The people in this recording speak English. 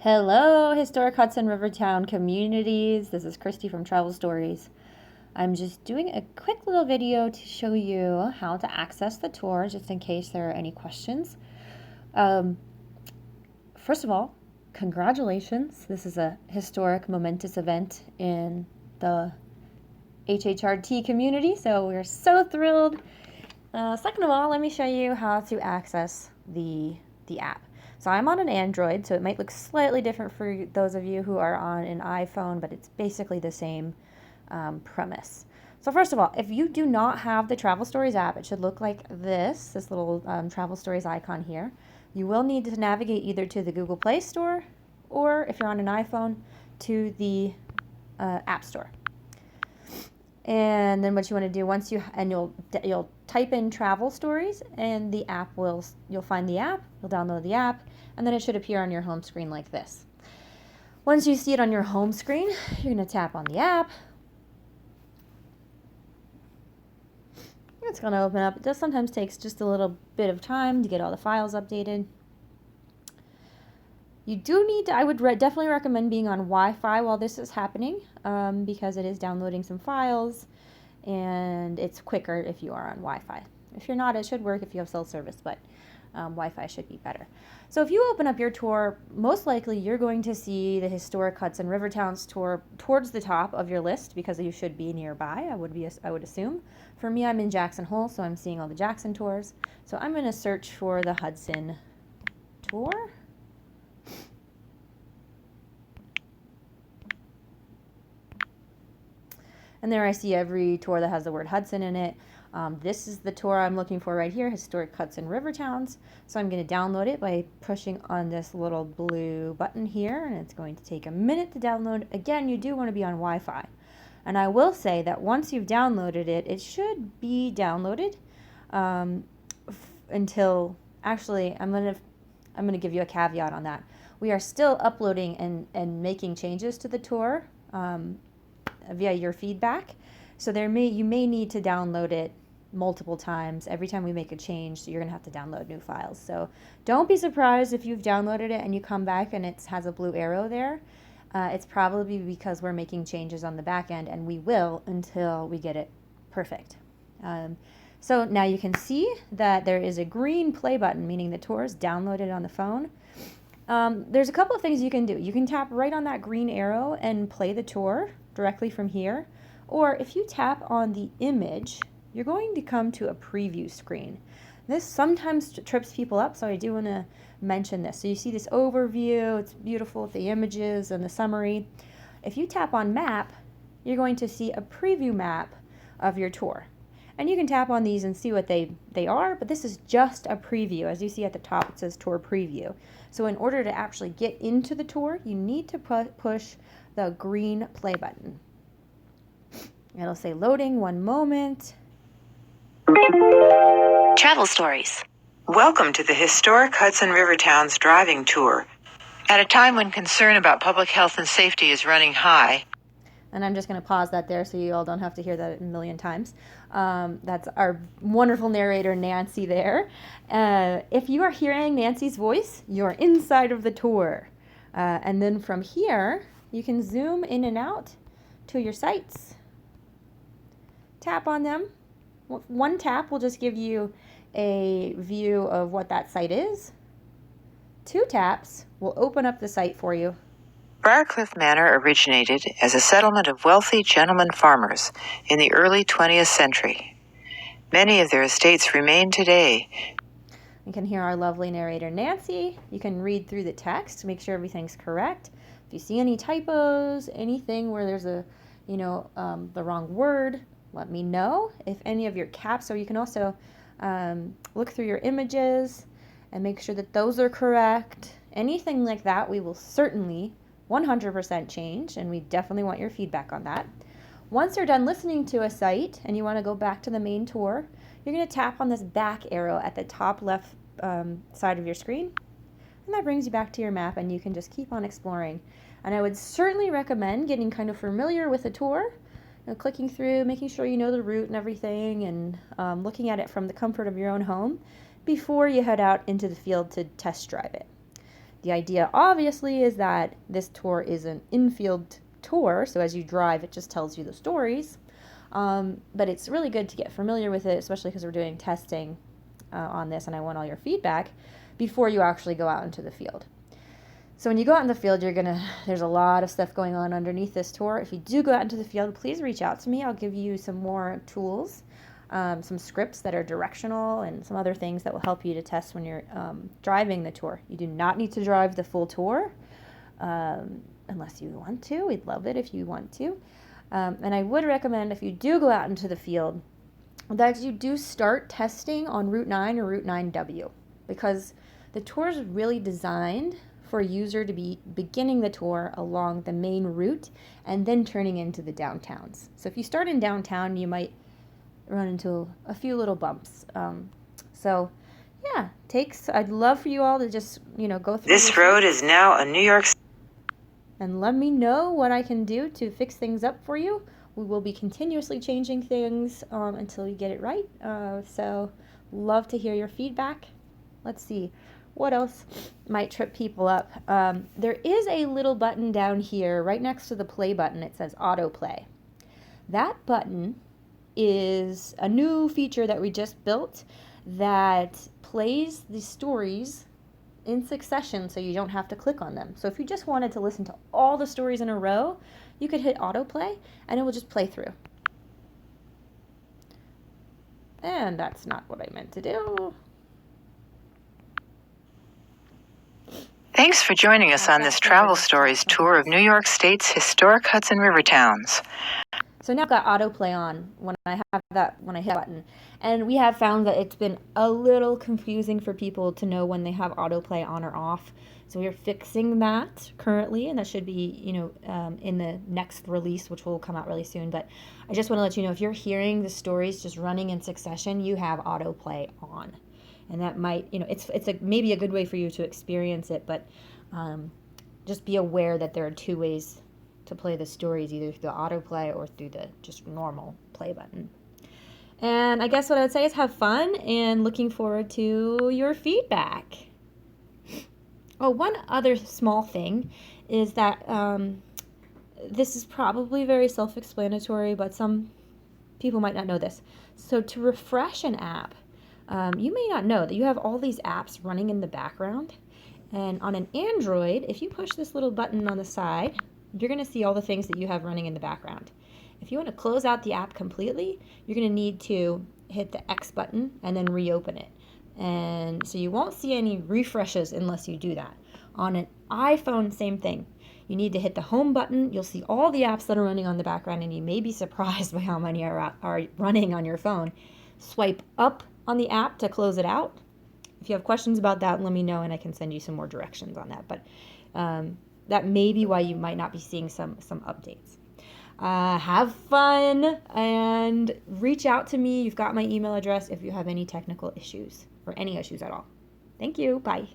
Hello, historic Hudson Rivertown communities. This is Christy from Travel Stories. I'm just doing a quick little video to show you how to access the tour, just in case there are any questions. First of all, congratulations. This is a historic, momentous event in the HHRT community, so we're so thrilled. Second of all, let me show you how to access the app. So I'm on an Android, so it might look slightly different for those of you who are on an iPhone, but it's basically the same premise. So first of all, if you do not have the Travel Stories app, it should look like this little Travel Stories icon here. You will need to navigate either to the Google Play Store, or if you're on an iPhone, to the App Store. And then what you want to do you'll type in Travel Stories, and the app you'll find the app, you'll download the app, and then it should appear on your home screen like this. Once you see it on your home screen, you're going to tap on the app. It's going to open up. It does sometimes takes just a little bit of time to get all the files updated. You do need to, I would definitely recommend being on Wi-Fi while this is happening, because it is downloading some files, and it's quicker if you are on Wi-Fi. If you're not, it should work if you have cell service, but Wi-Fi should be better. So if you open up your tour, most likely you're going to see the Historic Hudson Rivertowns tour towards the top of your list, because you should be nearby, I would assume. For me, I'm in Jackson Hole, so I'm seeing all the Jackson tours. So I'm going to search for the Hudson tour. And there I see every tour that has the word Hudson in it. This is the tour I'm looking for right here, Historic Hudson Rivertowns. So I'm going to download it by pushing on this little blue button here, and it's going to take a minute to download. Again, you do want to be on Wi-Fi. And I will say that once you've downloaded it, it should be downloaded until, actually, I'm going to give you a caveat on that. We are still uploading and making changes to the tour via your feedback, so you may need to download it multiple times. Every time we make a change, so you're gonna have to download new files. So don't be surprised if you've downloaded it and you come back and it has a blue arrow there. It's probably because we're making changes on the back end, and we will until we get it perfect. So now you can see that there is a green play button, meaning the tour is downloaded on the phone. There's a couple of things you can do. You can tap right on that green arrow and play the tour directly from here, or if you tap on the image, you're going to come to a preview screen. This sometimes trips people up, so I do want to mention this. So you see this overview, it's beautiful with the images and the summary. If you tap on map, you're going to see a preview map of your tour. And you can tap on these and see what they are, but this is just a preview. As you see at the top, it says tour preview. So in order to actually get into the tour, you need to push the green play button. It'll say loading, 1 moment. Travel Stories. Welcome to the Historic Hudson Rivertowns driving tour. At a time when concern about public health and safety is running high. And I'm just going to pause that there so you all don't have to hear that a million times. That's our wonderful narrator, Nancy, there. If you are hearing Nancy's voice, you're inside of the tour. And then from here, you can zoom in and out to your sites. Tap on them. One tap will just give you a view of what that site is. 2 taps will open up the site for you. Briarcliff Manor originated as a settlement of wealthy gentlemen farmers in the early 20th century. Many of their estates remain today. You can hear our lovely narrator, Nancy. You can read through the text to make sure everything's correct. If you see any typos, anything where there's the wrong word, let me know. If any of your caps, or you can also look through your images and make sure that those are correct. Anything like that, we will certainly 100% change, and we definitely want your feedback on that. Once you're done listening to a site and you want to go back to the main tour, you're going to tap on this back arrow at the top left side of your screen, and that brings you back to your map, and you can just keep on exploring. And I would certainly recommend getting kind of familiar with the tour, clicking through, making sure you know the route and everything, and looking at it from the comfort of your own home before you head out into the field to test drive it. The idea, obviously, is that this tour is an infield tour, so as you drive, it just tells you the stories. But it's really good to get familiar with it, especially because we're doing testing on this, and I want all your feedback before you actually go out into the field. So when you go out in the field, there's a lot of stuff going on underneath this tour. If you do go out into the field, please reach out to me. I'll give you some more tools, some scripts that are directional, and some other things that will help you to test when you're driving the tour. You do not need to drive the full tour unless you want to. We'd love it if you want to. And I would recommend, if you do go out into the field, that you do start testing on Route 9 or Route 9W, because the tour is really designed for a user to be beginning the tour along the main route and then turning into the downtowns. So if you start in downtown, you might run into a few little bumps. So yeah, I'd love for you all to just, go through This road is now a New York and let me know what I can do to fix things up for you. We will be continuously changing things until we get it right. So love to hear your feedback. Let's see. What else might trip people up? There is a little button down here right next to the play button. It says autoplay. That button is a new feature that we just built that plays the stories in succession so you don't have to click on them. So if you just wanted to listen to all the stories in a row, you could hit autoplay and it will just play through. And that's not what I meant to do. Thanks for joining us on this Travel Stories tour of New York State's historic Hudson River towns. So now I've got autoplay on when I hit that button. And we have found that it's been a little confusing for people to know when they have autoplay on or off. So we are fixing that currently, and that should be, in the next release, which will come out really soon. But I just want to let you know, if you're hearing the stories just running in succession, you have autoplay on. And that might, it's maybe a good way for you to experience it, but just be aware that there are two ways to play the stories, either through the autoplay or through the just normal play button. And I guess what I would say is have fun, and looking forward to your feedback. Oh, one other small thing is that this is probably very self-explanatory, but some people might not know this. So to refresh an app, you may not know that you have all these apps running in the background. And on an Android, if you push this little button on the side, you're going to see all the things that you have running in the background. If you want to close out the app completely, you're going to need to hit the X button and then reopen it. And so you won't see any refreshes unless you do that. On an iPhone, same thing. You need to hit the home button. You'll see all the apps that are running on the background, and you may be surprised by how many are running on your phone. Swipe up on the app to close it out. If you have questions about that, let me know, and I can send you some more directions on that. But that may be why you might not be seeing some updates. Have fun and reach out to me. You've got my email address if you have any technical issues or any issues at all. Thank you. Bye.